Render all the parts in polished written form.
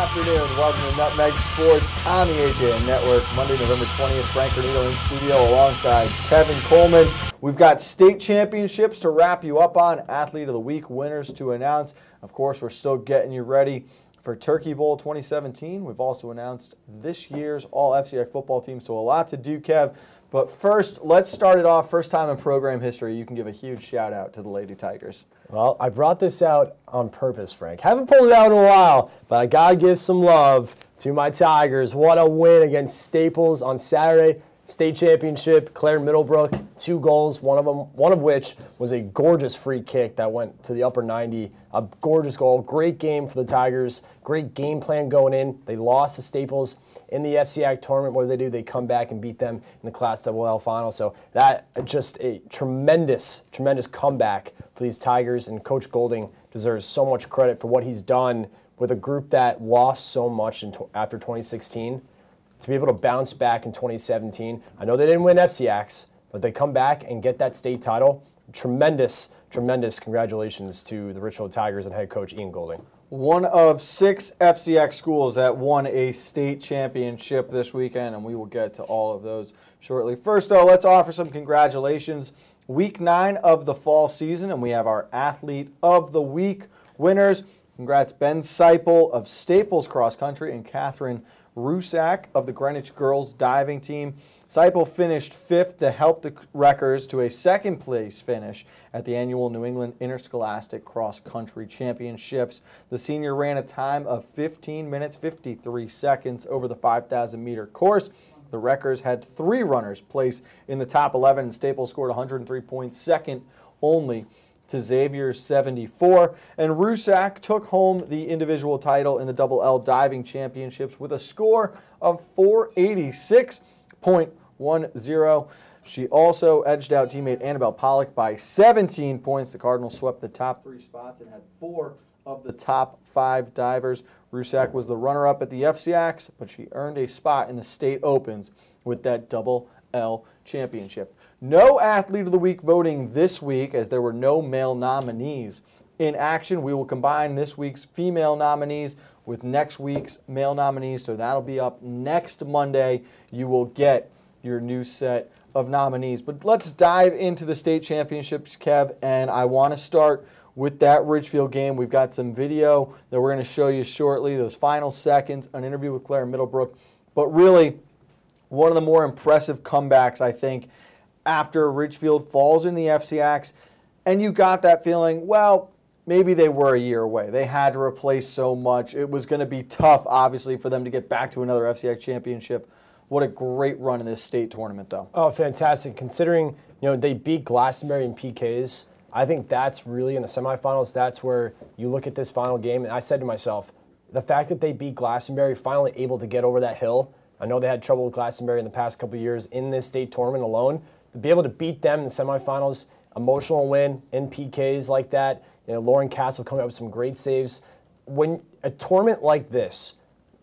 afternoon. Welcome to Nutmeg Sports on the AJM Network. Monday, November 20th, Frank Granito in studio alongside Kevin Coleman. We've got state championships to wrap you up on, Athlete of the Week winners to announce. Of course, we're still getting you ready for Turkey Bowl 2017. We've also announced this year's All-FCX football team, so a lot to do, Kev. But first, let's start it off. First time in program history, you can give a huge shout-out to the Lady Tigers. Well, I brought this out on purpose, Frank. Haven't pulled it out in a while, but I got to give some love to my Tigers. What a win against Staples on Saturday. State championship, Claire Middlebrook, 2 goals, one of which was a gorgeous free kick that went to the upper 90. A gorgeous goal. Great game for the Tigers. Great game plan going in. They lost to Staples in the FCX tournament. What do? They come back and beat them in the Class AA final. So that just a tremendous, tremendous comeback for these Tigers. And Coach Golding deserves so much credit for what he's done with a group that lost so much after 2016. To be able to bounce back in 2017. I know they didn't win FCX, but they come back and get that state title. Tremendous, tremendous congratulations to the Richfield Tigers and head coach Ian Golding. One of 6 FCX schools that won a state championship this weekend, and we will get to all of those shortly. First, though, let's offer some congratulations. Week 9 of the fall season, and we have our Athlete of the Week winners. Congrats, Ben Seipel of Staples Cross Country and Catherine Rusak of the Greenwich Girls Diving Team. Seipel finished 5th to help the Wreckers to a 2nd place finish at the annual New England Interscholastic Cross Country Championships. The senior ran a time of 15 minutes, 53 seconds over the 5,000-meter course. The Wreckers had 3 runners place in the top 11, and Staples scored 103 points, second only to Xavier's 74, and Rusak took home the individual title in the Double L Diving Championships with a score of 486.10. She also edged out teammate Annabelle Pollock by 17 points. The Cardinals swept the top 3 spots and had 4 of the top 5 divers. Rusak was the runner-up at the FCX, but she earned a spot in the state opens with that Double L championship. No Athlete of the Week voting this week, as there were no male nominees in action. We will combine this week's female nominees with next week's male nominees, so that'll be up next Monday. You will get your new set of nominees. But let's dive into the state championships, Kev, and I want to start with that Ridgefield game. We've got some video that we're going to show you shortly, those final seconds, an interview with Claire Middlebrook. But really, one of the more impressive comebacks, I think, after Ridgefield falls in the FCX, and you got that feeling, well, maybe they were a year away. They had to replace so much. It was going to be tough, obviously, for them to get back to another FCX championship. What a great run in this state tournament, though. Oh, fantastic. Considering, they beat Glastonbury in PKs, I think that's really in the semifinals, that's where you look at this final game, and I said to myself, the fact that they beat Glastonbury, finally able to get over that hill. I know they had trouble with Glastonbury in the past couple of years in this state tournament alone. To be able to beat them in the semifinals, emotional win in PKs like that, Lauren Castle coming up with some great saves. When a tournament like this,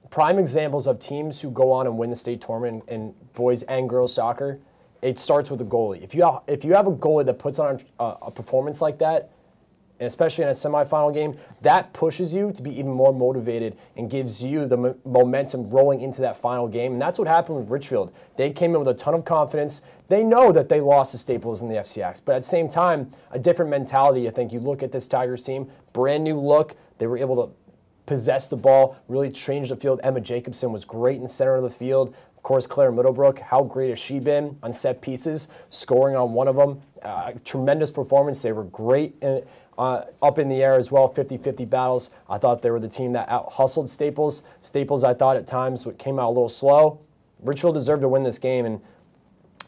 prime examples of teams who go on and win the state tournament in boys and girls soccer, it starts with a goalie. If you have a goalie that puts on a performance like that, and especially in a semifinal game, that pushes you to be even more motivated and gives you the momentum rolling into that final game. And that's what happened with Richfield. They came in with a ton of confidence. They know that they lost to Staples in the FCX, but at the same time, a different mentality. I think you look at this Tigers team, brand new look. They were able to possess the ball, really change the field. Emma Jacobson was great in the center of the field. Of course, Claire Middlebrook, how great has she been on set pieces, scoring on one of them. Tremendous performance. They were great up in the air as well, 50-50 battles. I thought they were the team that out-hustled Staples. Staples, I thought at times, came out a little slow. Richfield deserved to win this game, and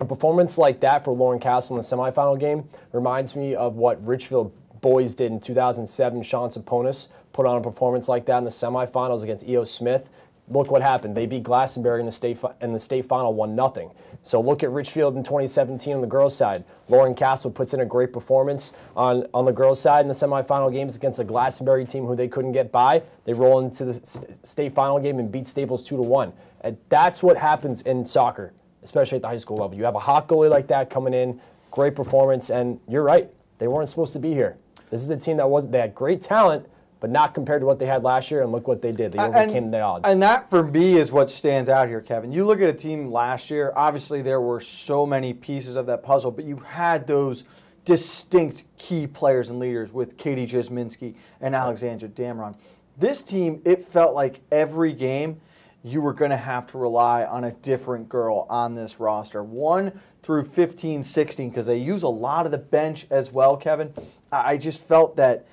a performance like that for Lauren Castle in the semifinal game reminds me of what Richfield boys did in 2007. Sean Saponis put on a performance like that in the semifinals against E.O. Smith. Look what happened. They beat Glastonbury in the state final 1-0. So look at Richfield in 2017 on the girls' side. Lauren Castle puts in a great performance on the girls' side in the semifinal games against the Glastonbury team who they couldn't get by. They roll into the state final game and beat Staples 2-1. And that's what happens in soccer, especially at the high school level. You have a hot goalie like that coming in, great performance, and you're right. They weren't supposed to be here. This is a team that they had great talent, but not compared to what they had last year, and look what they did. They overcame the odds. And that, for me, is what stands out here, Kevin. You look at a team last year, obviously there were so many pieces of that puzzle, but you had those distinct key players and leaders with Katie Jasminski and Alexandra Dameron. This team, it felt like every game you were going to have to rely on a different girl on this roster. 1 through 15, 16, because they use a lot of the bench as well, Kevin. I just felt that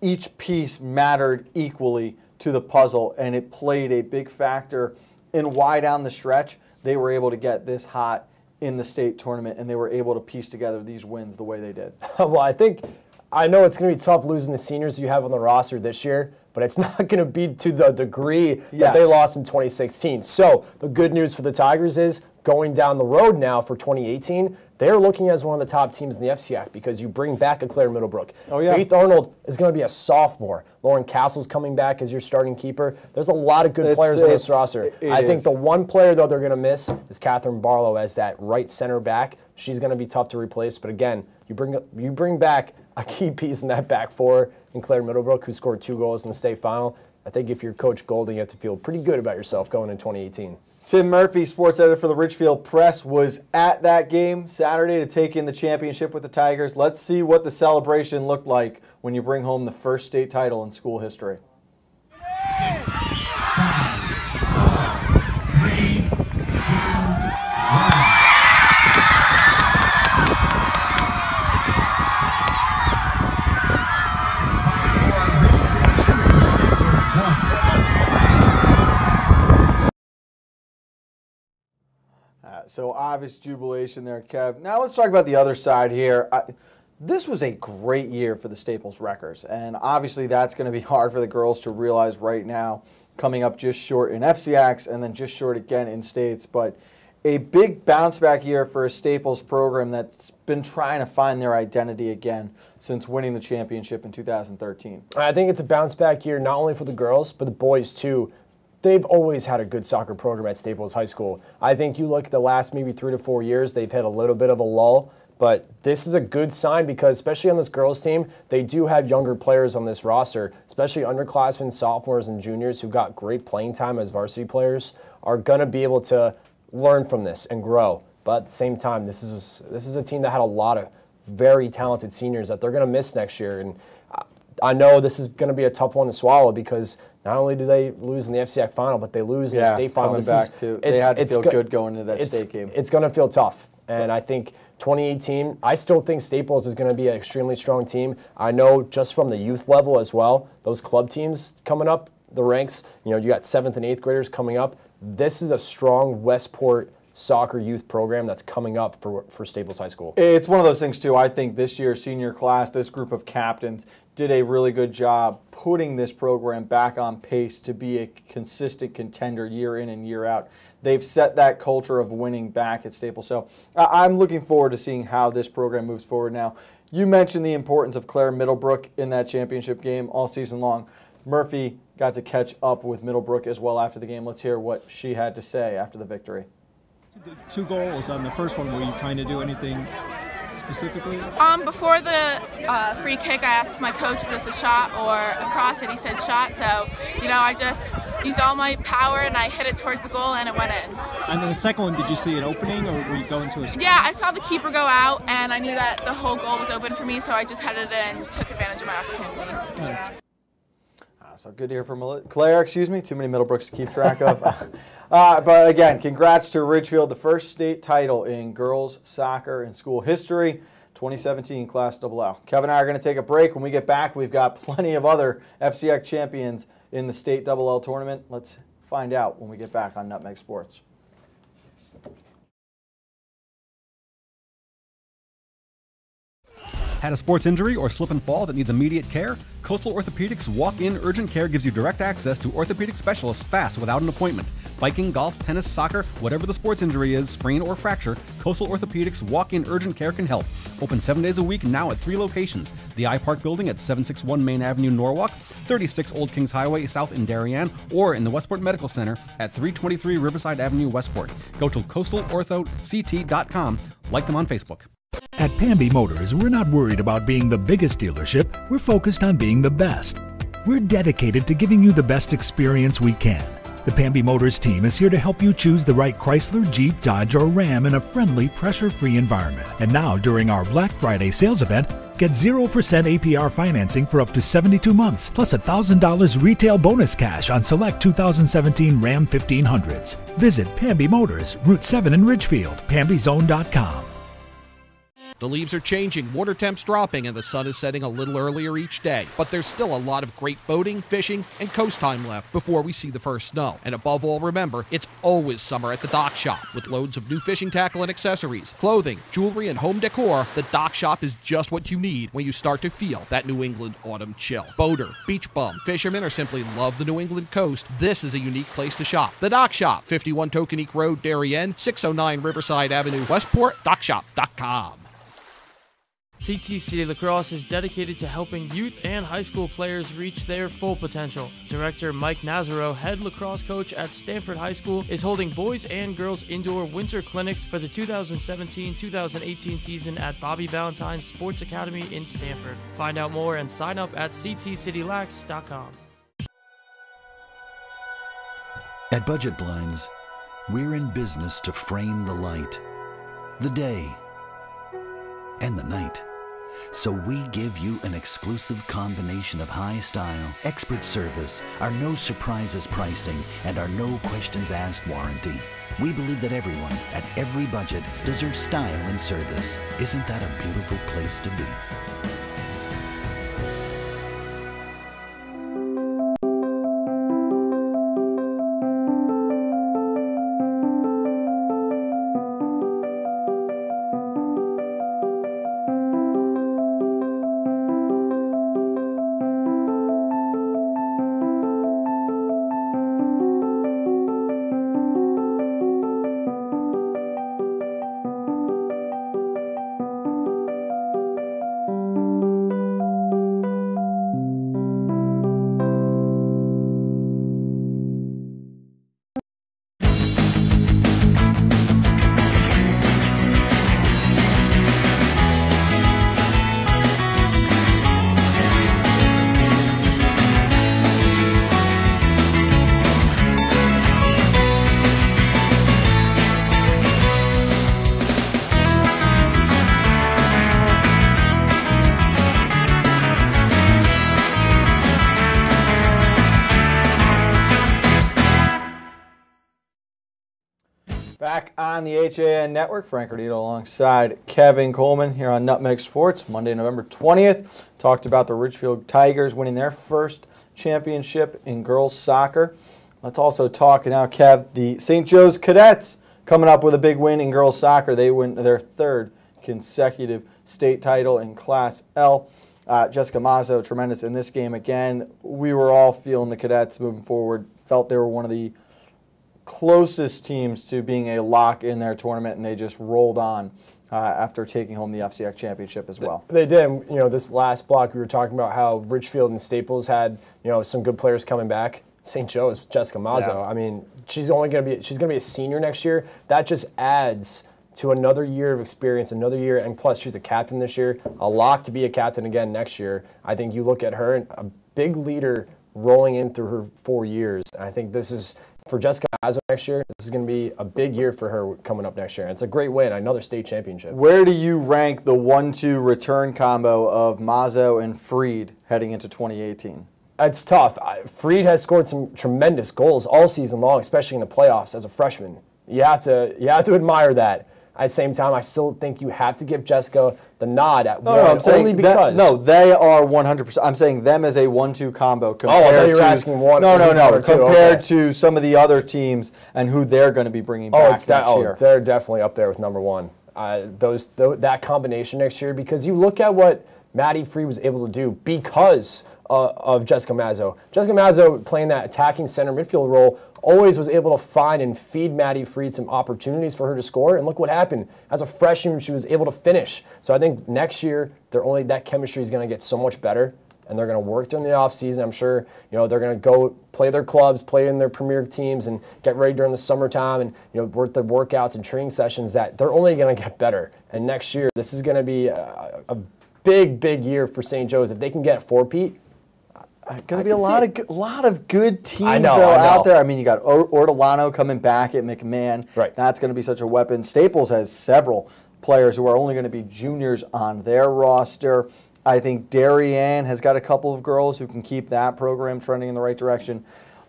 each piece mattered equally to the puzzle, and it played a big factor in why down the stretch they were able to get this hot in the state tournament, and they were able to piece together these wins the way they did. Well, I know it's going to be tough losing the seniors you have on the roster this year, but it's not going to be to the degree that they lost in 2016. So the good news for the Tigers is going down the road now for 2018, they're looking as one of the top teams in the FCAC because you bring back a Claire Middlebrook. Oh, yeah. Faith Arnold is going to be a sophomore. Lauren Castle's coming back as your starting keeper. There's a lot of good players on this roster. I think the one player, though, they're going to miss is Catherine Barlow as that right center back. She's going to be tough to replace. But again, you bring back a key piece in that back four in Claire Middlebrook, who scored 2 goals in the state final. I think if you're Coach Golding, you have to feel pretty good about yourself going in 2018. Tim Murphy, sports editor for the Richfield Press, was at that game Saturday to take in the championship with the Tigers. Let's see what the celebration looked like when you bring home the first state title in school history. 6, 5, 4, 3, 2, 1. So obvious jubilation there, Kev. Now let's talk about the other side here. This was a great year for the Staples Wreckers, and obviously that's going to be hard for the girls to realize right now, coming up just short in FCACs and then just short again in states. But a big bounce-back year for a Staples program that's been trying to find their identity again since winning the championship in 2013. I think it's a bounce-back year not only for the girls, but the boys too. They've always had a good soccer program at Staples High School. I think you look at the last maybe 3 to 4 years, they've had a little bit of a lull, but this is a good sign because especially on this girls team, they do have younger players on this roster, especially underclassmen, sophomores, and juniors who got great playing time as varsity players are going to be able to learn from this and grow. But at the same time, this is a team that had a lot of very talented seniors that they're going to miss next year. And I know this is going to be a tough one to swallow because not only do they lose in the FCAC final, but they lose in the state final. Coming back too. They had to feel good going into that state game. It's going to feel tough. And I think 2018, I still think Staples is going to be an extremely strong team. I know just from the youth level as well, those club teams coming up, the ranks, you got 7th and 8th graders coming up. This is a strong Westport soccer youth program that's coming up for Staples High School. It's one of those things too. I think this year's senior class, this group of captains did a really good job putting this program back on pace to be a consistent contender year in and year out. They've set that culture of winning back at Staples. So I'm looking forward to seeing how this program moves forward now. You mentioned the importance of Claire Middlebrook in that championship game all season long. Murphy got to catch up with Middlebrook as well after the game. Let's hear what she had to say after the victory. 2 goals on the first one. Were you trying to do anything specifically? Before the free kick, I asked my coach, is this a shot or a cross, and he said shot. So, I just used all my power and I hit it towards the goal and it went in. And then the second one, did you see an opening or were you going to a... Yeah, I saw the keeper go out and I knew that the whole goal was open for me, so I just headed it and took advantage of my opportunity. Nice. So good to hear from Claire, too many Middlebrooks to keep track of. But again, congrats to Ridgefield, the first state title in girls soccer in school history, 2017 Class AA. Kevin and I are going to take a break. When we get back, we've got plenty of other FCAC champions in the state AA tournament. Let's find out when we get back on Nutmeg Sports. Had a sports injury or slip and fall that needs immediate care? Coastal Orthopedics Walk-In Urgent Care gives you direct access to orthopedic specialists fast without an appointment. Biking, golf, tennis, soccer, whatever the sports injury is, sprain or fracture, Coastal Orthopedics Walk-In Urgent Care can help. Open 7 days a week now at 3 locations. The iPark Building at 761 Main Avenue, Norwalk, 36 Old Kings Highway South in Darien, or in the Westport Medical Center at 323 Riverside Avenue, Westport. Go to coastalorthoct.com. Like them on Facebook. At Pamby Motors, we're not worried about being the biggest dealership, we're focused on being the best. We're dedicated to giving you the best experience we can. The Pamby Motors team is here to help you choose the right Chrysler, Jeep, Dodge, or Ram in a friendly, pressure-free environment. And now, during our Black Friday sales event, get 0% APR financing for up to 72 months, plus $1,000 retail bonus cash on select 2017 Ram 1500s. Visit Pamby Motors, Route 7 in Ridgefield, PambyZone.com. The leaves are changing, water temps dropping, and the sun is setting a little earlier each day. But there's still a lot of great boating, fishing, and coast time left before we see the first snow. And above all, remember, it's always summer at the Dock Shop. With loads of new fishing tackle and accessories, clothing, jewelry, and home decor, the Dock Shop is just what you need when you start to feel that New England autumn chill. Boater, beach bum, fisherman, or simply love the New England coast, this is a unique place to shop. The Dock Shop, 51 Tokenique Road, Darien, 609 Riverside Avenue, Westport, dockshop.com. CT City Lacrosse is dedicated to helping youth and high school players reach their full potential. Director Mike Nazaro, head lacrosse coach at Stanford High School, is holding boys and girls indoor winter clinics for the 2017-2018 season at Bobby Valentine's Sports Academy in Stanford. Find out more and sign up at ctcitylax.com. At Budget Blinds, we're in business to frame the light, the day, and the night. So we give you an exclusive combination of high style, expert service, our no surprises pricing, and our no questions asked warranty. We believe that everyone, at every budget, deserves style and service. Isn't that a beautiful place to be? Back on the HAN Network, Frank Granito alongside Kevin Coleman here on Nutmeg Sports. Monday, November 20th, talked about the Ridgefield Tigers winning their first championship in girls soccer. Let's also talk now, Kev, the St. Joe's Cadets coming up with a big win in girls soccer. They win their third consecutive state title in Class L. Jessica Mazzo, tremendous in this game again. We were all feeling the Cadets moving forward, felt they were one of the closest teams to being a lock in their tournament, and they just rolled on after taking home the FCX championship as well. They did. You know, this last block we were talking about how Ridgefield and Staples had, you know, some good players coming back. St. Joe's, Jessica Mazzo. Yeah. I mean, she's gonna be a senior next year. That just adds to another year of experience, another year, and plus she's a captain this year, a lock to be a captain again next year. I think you look at her, and a big leader rolling in through her 4 years. I think this is, for Jessica Mazzo next year, this is going to be a big year for her coming up next year. And it's a great win, another state championship. Where do you rank the 1-2 return combo of Mazzo and Freed heading into 2018? It's tough. Freed has scored some tremendous goals all season long, especially in the playoffs as a freshman. You have to admire that. At the same time, I still think you have to give Jessica the nod at one, I'm saying only because. No, they are 100%. I'm saying them as a 1-2 combo compared I thought you were asking one. No, compared to some of the other teams and who they're going to be bringing back next year. They're definitely up there with number one. That combination next year, because you look at what Maddie Freed was able to do because of Jessica Mazzo. Jessica Mazzo, playing that attacking center midfield role, always was able to find and feed Maddie Freed some opportunities for her to score, and look what happened. As a freshman, she was able to finish. So I think next year, that chemistry is going to get so much better, and they're going to work during the offseason. I'm sure they're going to go play their clubs, play in their premier teams, and get ready during the summertime, and work the workouts and training sessions. That they're only going to get better. And next year, this is going to be a big, big year for St. Joe's. If they can get a four-peat, Going to be a lot of good teams know. out there. I mean, you got Ortolano coming back at McMahon. Right. That's going to be such a weapon. Staples has several players who are only going to be juniors on their roster. I think Darien has got a couple of girls who can keep that program trending in the right direction.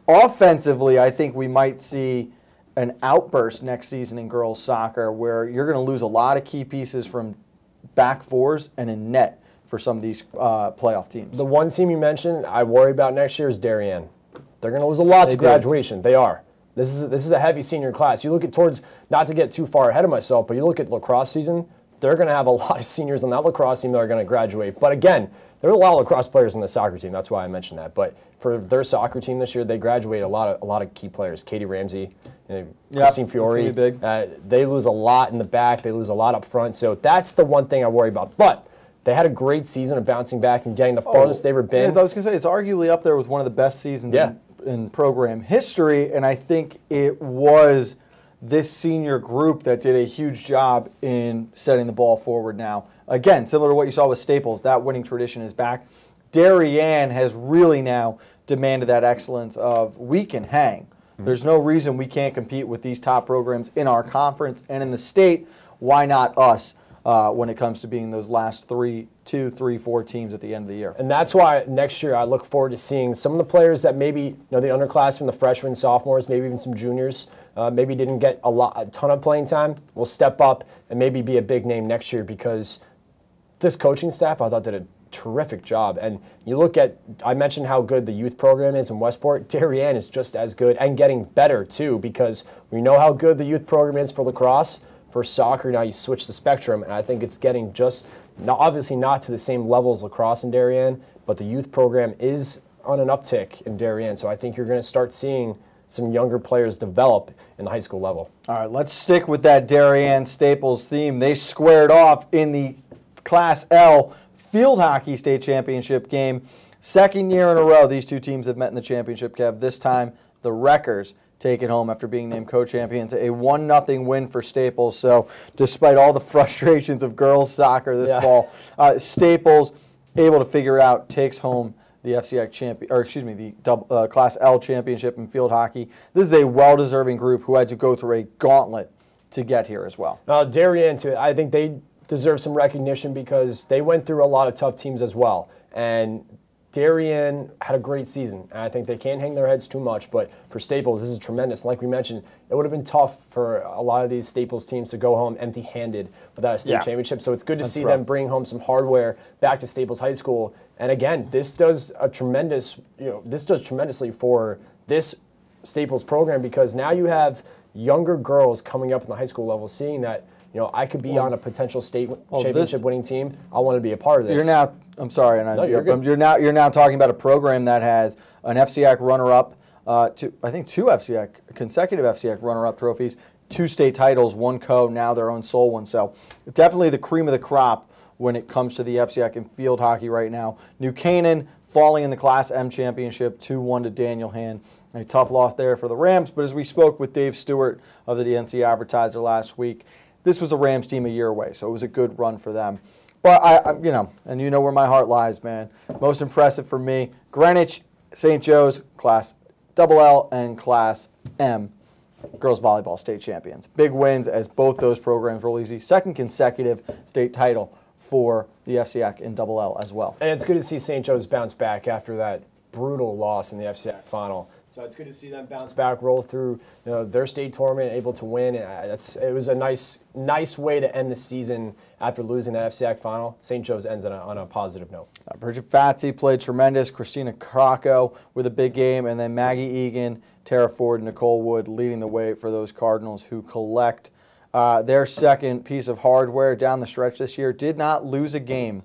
Offensively, I think we might see an outburst next season in girls soccer where you're going to lose a lot of key pieces from back fours and in net for some of these playoff teams. The one team you mentioned I worry about next year is Darien. They're going to lose a lot to graduation. They are. This is a heavy senior class. You look at towards, not to get too far ahead of myself, but you look at lacrosse season, they're going to have a lot of seniors on that lacrosse team that are going to graduate. But again, there are a lot of lacrosse players on the soccer team. That's why I mentioned that. But for their soccer team this year, they graduate a lot of key players. Katie Ramsey, Christine Fiore. Big. They lose a lot in the back. They lose a lot up front. So that's the one thing I worry about. But they had a great season of bouncing back and getting the farthest they've ever been. Yeah, I was going to say, it's arguably up there with one of the best seasons in program history, and I think it was this senior group that did a huge job in setting the ball forward now. Again, similar to what you saw with Staples, that winning tradition is back. Darien has really now demanded that excellence of we can hang. There's no reason we can't compete with these top programs in our conference and in the state. Why not us? When it comes to being those last 2, 3, 4 teams at the end of the year. And that's why next year I look forward to seeing some of the players that maybe, the underclassmen, the freshmen, sophomores, maybe even some juniors, maybe didn't get a ton of playing time, will step up and maybe be a big name next year, because this coaching staff I thought did a terrific job. And you look at, I mentioned how good the youth program is in Westport. Darien is just as good and getting better too, because we know how good the youth program is for lacrosse. For soccer, now you switch the spectrum, and I think it's getting obviously not to the same level as lacrosse in Darien, but the youth program is on an uptick in Darien. So I think you're going to start seeing some younger players develop in the high school level. All right, let's stick with that Darien Staples theme. They squared off in the Class L field hockey state championship game. Second year in a row, these two teams have met in the championship, Kev. This time, the Wreckers take it home after being named co-champions. A 1-0 win for Staples. So despite all the frustrations of girls soccer this fall, Staples able to figure it out, takes home the the Class L championship in field hockey. This is a well-deserving group who had to go through a gauntlet to get here as well. Darien too. I think they deserve some recognition because they went through a lot of tough teams as well. And Darien had a great season, and I think they can't hang their heads too much, but for Staples, this is tremendous. Like we mentioned, it would have been tough for a lot of these Staples teams to go home empty-handed without a state championship, so it's good to see them bring home some hardware back to Staples High School. And again, this does tremendously for this Staples program, because now you have younger girls coming up in the high school level seeing that, I could be on a potential state championship winning team. I want to be a part of this. I'm sorry, you're now talking about a program that has an FCIAC runner-up, I think 2 consecutive FCIAC runner-up trophies, 2 state titles, 1 co, now their own sole one. So definitely the cream of the crop when it comes to the FCIAC in field hockey right now. New Canaan falling in the Class M championship, 2-1 to Daniel Han. A tough loss there for the Rams, but as we spoke with Dave Stewart of the DNC Advertiser last week, this was a Rams team a year away, so it was a good run for them. But and you know where my heart lies, man. Most impressive for me, Greenwich, St. Joe's, Class LL and Class M, girls volleyball state champions. Big wins as both those programs roll easy. Second consecutive state title for the FCIAC in LL as well. And it's good to see St. Joe's bounce back after that brutal loss in the FCIAC final. So it's good to see them bounce back, roll through their state tournament, able to win. It was a nice way to end the season after losing the FCIAC final. St. Joe's ends on a positive note. Bridget Fatsy played tremendous. Christina Crocco with a big game, and then Maggie Egan, Tara Ford, and Nicole Wood leading the way for those Cardinals who collect their second piece of hardware down the stretch this year. Did not lose a game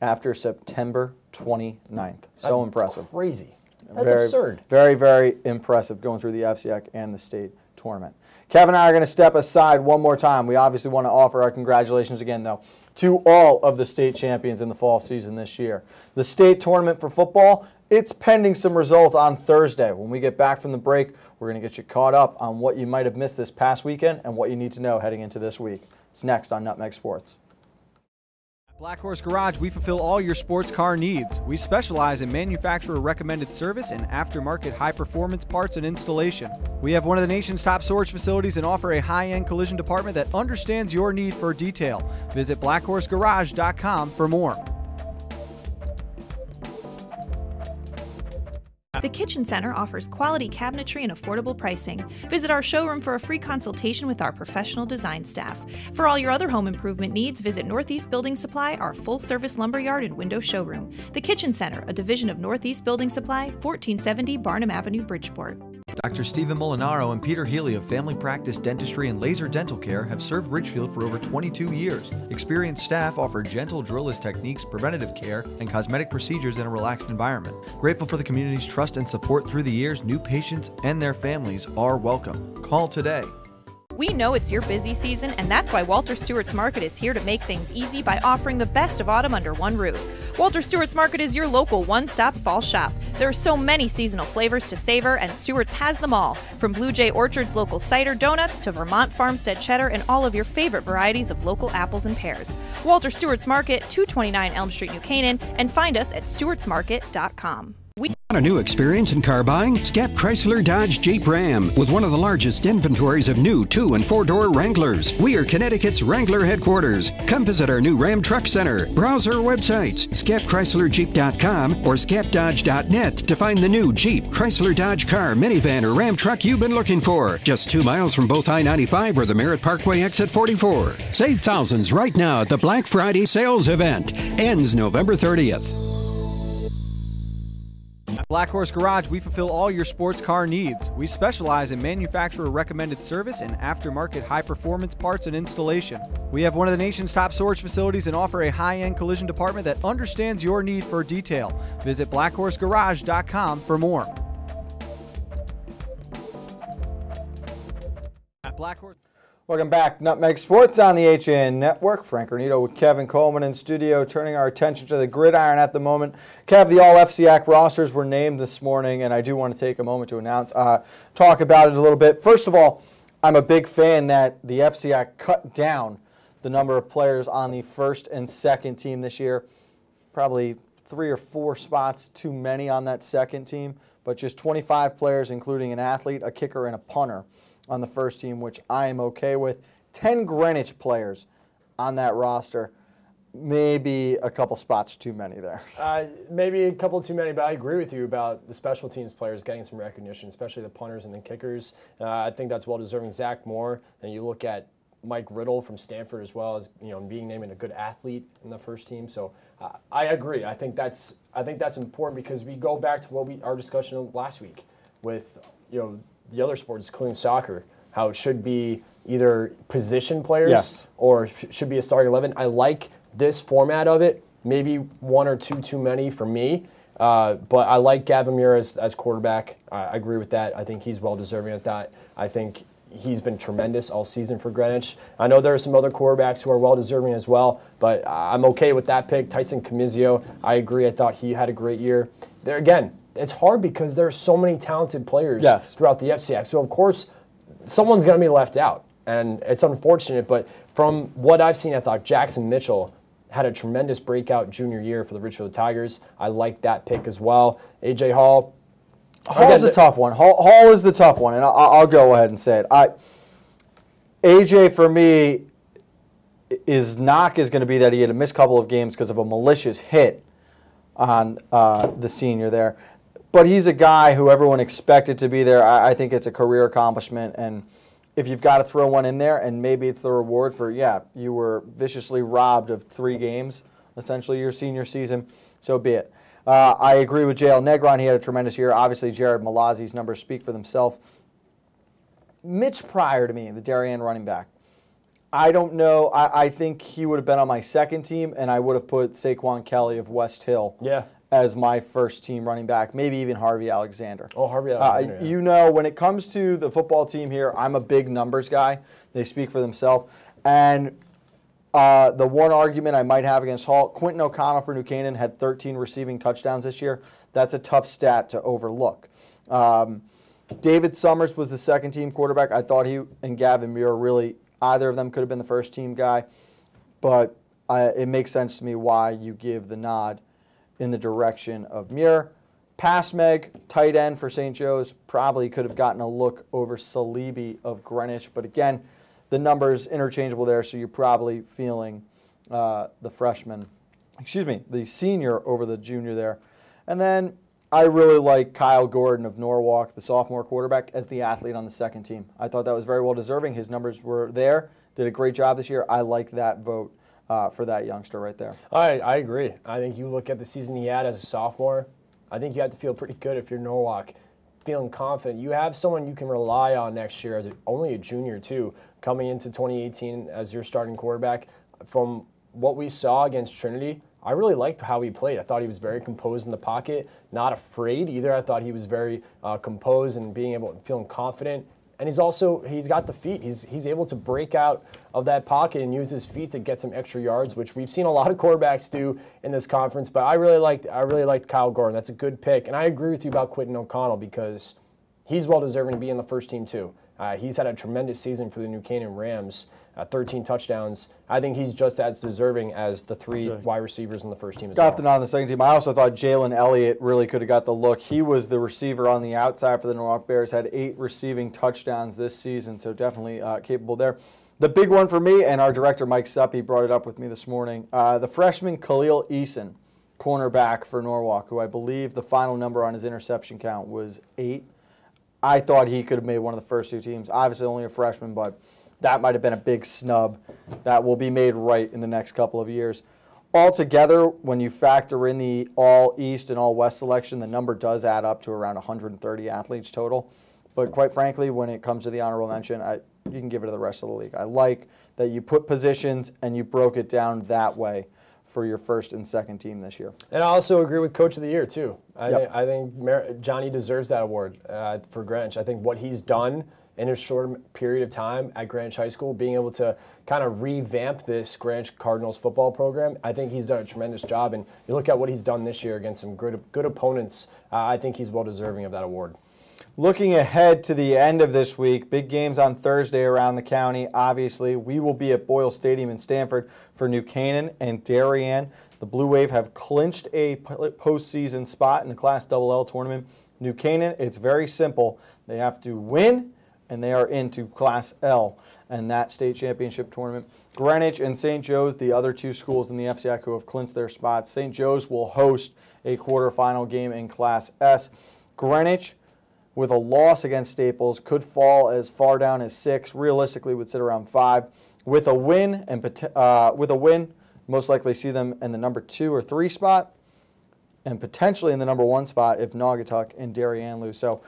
after September 29th. So impressive. That's crazy. That's absurd. Very, very impressive going through the FCIAC and the state tournament. Kevin and I are going to step aside one more time. We obviously want to offer our congratulations again, though, to all of the state champions in the fall season this year. The state tournament for football, it's pending some results on Thursday. When we get back from the break, we're going to get you caught up on what you might have missed this past weekend and what you need to know heading into this week. It's next on Nutmeg Sports. Black Horse Garage, we fulfill all your sports car needs. We specialize in manufacturer-recommended service and aftermarket high-performance parts and installation. We have one of the nation's top storage facilities and offer a high-end collision department that understands your need for detail. Visit blackhorsegarage.com for more. The Kitchen Center offers quality cabinetry and affordable pricing. Visit our showroom for a free consultation with our professional design staff. For all your other home improvement needs, visit Northeast Building Supply, our full-service lumberyard and window showroom. The Kitchen Center, a division of Northeast Building Supply, 1470 Barnum Avenue, Bridgeport. Dr. Stephen Molinaro and Peter Healy of Family Practice Dentistry and Laser Dental Care have served Ridgefield for over 22 years. Experienced staff offer gentle drillless techniques, preventative care, and cosmetic procedures in a relaxed environment. Grateful for the community's trust and support through the years, new patients and their families are welcome. Call today. We know it's your busy season, and that's why Walter Stewart's Market is here to make things easy by offering the best of autumn under one roof. Walter Stewart's Market is your local one-stop fall shop. There are so many seasonal flavors to savor, and Stewart's has them all, from Blue Jay Orchard's local cider donuts to Vermont Farmstead cheddar and all of your favorite varieties of local apples and pears. Walter Stewart's Market, 229 Elm Street, New Canaan, and find us at stewartsmarket.com. Want a new experience in car buying? Scap Chrysler Dodge Jeep Ram with one of the largest inventories of new 2- and 4-door Wranglers. We are Connecticut's Wrangler headquarters. Come visit our new Ram Truck Center. Browse our websites, scapchryslerjeep.com or scapdodge.net to find the new Jeep, Chrysler Dodge car, minivan, or Ram truck you've been looking for. Just 2 miles from both I-95 or the Merritt Parkway exit 44. Save thousands right now at the Black Friday sales event. Ends November 30th. At Black Horse Garage, we fulfill all your sports car needs. We specialize in manufacturer-recommended service and aftermarket high-performance parts and installation. We have one of the nation's top storage facilities and offer a high-end collision department that understands your need for detail. Visit blackhorsegarage.com for more. At Black Horse. Welcome back. Nutmeg Sports on the HAN Network. Frank Granito with Kevin Coleman in studio, turning our attention to the gridiron at the moment. Kev, the All-FCIAC rosters were named this morning, and I do want to take a moment to talk about it a little bit. First of all, I'm a big fan that the FCIAC cut down the number of players on the first and second team this year. Probably 3 or 4 spots too many on that second team, but just 25 players, including an athlete, a kicker, and a punter on the first team, which I am okay with. 10 Greenwich players on that roster. Maybe a couple spots too many there. Maybe a couple too many, but I agree with you about the special teams players getting some recognition, especially the punters and the kickers. I think that's well-deserving. Zach Moore, and you look at Mike Riddle from Stanford as well as being named a good athlete in the first team. So I agree. I think that's important because we go back to our discussion last week with the other sports, including soccer, how it should be either position players or should be a starting 11. I like this format of it. Maybe 1 or 2 too many for me, but I like Gavin Muir as quarterback. I agree with that. I think he's well-deserving of that. I think he's been tremendous all season for Greenwich. I know there are some other quarterbacks who are well-deserving as well, but I'm okay with that pick. Tyson Camizio, I agree. I thought he had a great year. There again, it's hard because there are so many talented players throughout the FCIAC. So, of course, someone's going to be left out. And it's unfortunate, but from what I've seen, I thought Jackson Mitchell had a tremendous breakout junior year for the Ridgefield Tigers. I like that pick as well. A.J. Hall. Hall's a tough one. Hall is the tough one, and I'll go ahead and say it. A.J., for me, his knock is going to be that he had a missed couple of games because of a malicious hit on the senior there. But he's a guy who everyone expected to be there. I think it's a career accomplishment. And if you've got to throw one in there, and maybe it's the reward for, you were viciously robbed of 3 games, essentially, your senior season, so be it. I agree with J.L. Negron. He had a tremendous year. Obviously, Jared Malazzi's numbers speak for themselves. Mitch Pryor, to me, the Darien running back. I don't know. I think he would have been on my second team, and I would have put Saquon Kelly of West Hill as my first team running back, maybe even Harvey Alexander. Oh, Harvey Alexander. When it comes to the football team here, I'm a big numbers guy. They speak for themselves. And the one argument I might have against Hall, Quentin O'Connell for New Canaan had 13 receiving touchdowns this year. That's a tough stat to overlook. David Summers was the second team quarterback. I thought he and Gavin Muir really, either of them could have been the first team guy. But it makes sense to me why you give the nod in the direction of Muir. Passmeg, tight end for St. Joe's, probably could have gotten a look over Salibi of Greenwich, but again, the numbers interchangeable there, so you're probably feeling the senior over the junior there. And then I really like Kyle Gordon of Norwalk, the sophomore quarterback, as the athlete on the second team. I thought that was very well deserving. His numbers were there, did a great job this year. I like that vote for that youngster right there. I agree. I think you look at the season he had as a sophomore, I think you have to feel pretty good if you're Norwalk, feeling confident. You have someone you can rely on next year as only a junior too, coming into 2018 as your starting quarterback. From what we saw against Trinity, I really liked how he played. I thought he was very composed in the pocket, not afraid either. I thought he was very composed and feeling confident. And he's got the feet. He's able to break out of that pocket and use his feet to get some extra yards, which we've seen a lot of quarterbacks do in this conference. But I really liked Kyle Gordon. That's a good pick. And I agree with you about Quentin O'Connell because he's well deserving to be in the first team too. He's had a tremendous season for the New Canaan Rams, 13 touchdowns. I think he's just as deserving as the three wide receivers in the first team as well. Got the nod on the second team. I also thought Jalen Elliott really could have got the look. He was the receiver on the outside for the Norwalk Bears, had 8 receiving touchdowns this season, so definitely capable there. The big one for me, and our director Mike Suppi brought it up with me this morning, the freshman Khalil Eason, cornerback for Norwalk, who I believe the final number on his interception count was 8. I thought he could have made one of the first 2 teams. Obviously only a freshman, but that might have been a big snub that will be made right in the next couple of years. Altogether, when you factor in the All-East and All-West selection, the number does add up to around 130 athletes total. But quite frankly, when it comes to the honorable mention, you can give it to the rest of the league. I like that you put positions and you broke it down that way for your first and second team this year. And I also agree with Coach of the Year, too. I think Johnny deserves that award for Greenwich. I think what he's done in a short period of time at Greenwich High School, being able to kind of revamp this Greenwich Cardinals football program, I think he's done a tremendous job. And you look at what he's done this year against some good opponents, I think he's well deserving of that award. Looking ahead to the end of this week, big games on Thursday around the county. Obviously, we will be at Boyle Stadium in Stamford for New Canaan and Darien. The Blue Wave have clinched a postseason spot in the Class LL tournament. New Canaan, it's very simple. They have to win, and they are into Class L and that state championship tournament. Greenwich and St. Joe's, the other 2 schools in the FCIAC who have clinched their spots. St. Joe's will host a quarterfinal game in Class S. Greenwich, with a loss against Staples, could fall as far down as 6. Realistically, would sit around 5. With a win, most likely see them in the number 2 or 3 spot, and potentially in the number 1 spot if Naugatuck and Darien lose. So,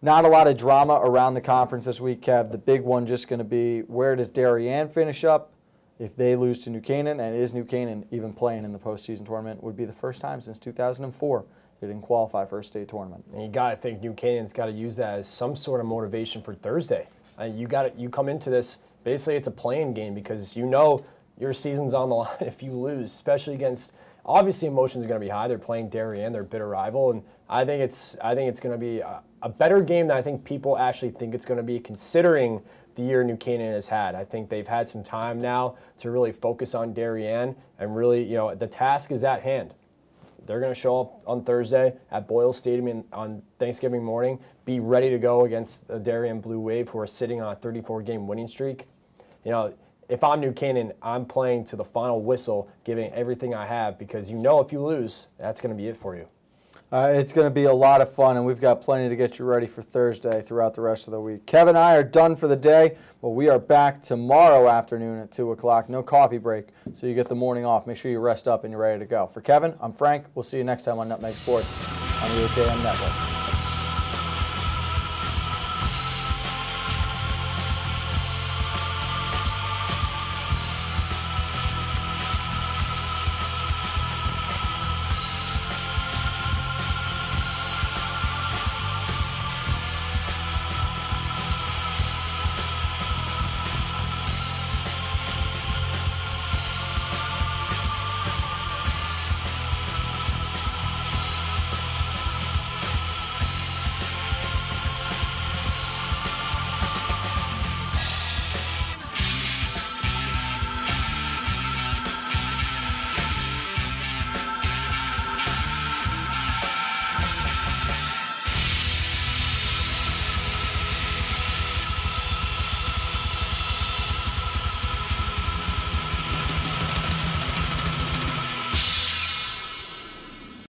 not a lot of drama around the conference this week, Kev. The big one just going to be, where does Darien finish up if they lose to New Canaan, and is New Canaan even playing in the postseason tournament? Would be the first time since 2004 they didn't qualify for a state tournament. And you got to think New Canaan's got to use that as some sort of motivation for Thursday. You come into this, basically it's a playing game because you know your season's on the line if you lose, especially against, obviously emotions are going to be high. They're playing Darien, they're a bitter rival, and I think it's going to be a better game than I think people actually think it's going to be, considering the year New Canaan has had. I think they've had some time now to really focus on Darien, and really, the task is at hand. They're going to show up on Thursday at Boyle Stadium on Thanksgiving morning, be ready to go against the Darien Blue Wave, who are sitting on a 34-game winning streak. If I'm New Canaan, I'm playing to the final whistle, giving everything I have, because if you lose, that's going to be it for you. It's going to be a lot of fun, and we've got plenty to get you ready for Thursday throughout the rest of the week. Kevin and I are done for the day, but we are back tomorrow afternoon at 2 o'clock. No coffee break, so you get the morning off. Make sure you rest up and you're ready to go. For Kevin, I'm Frank. We'll see you next time on Nutmeg Sports on the HAM Network.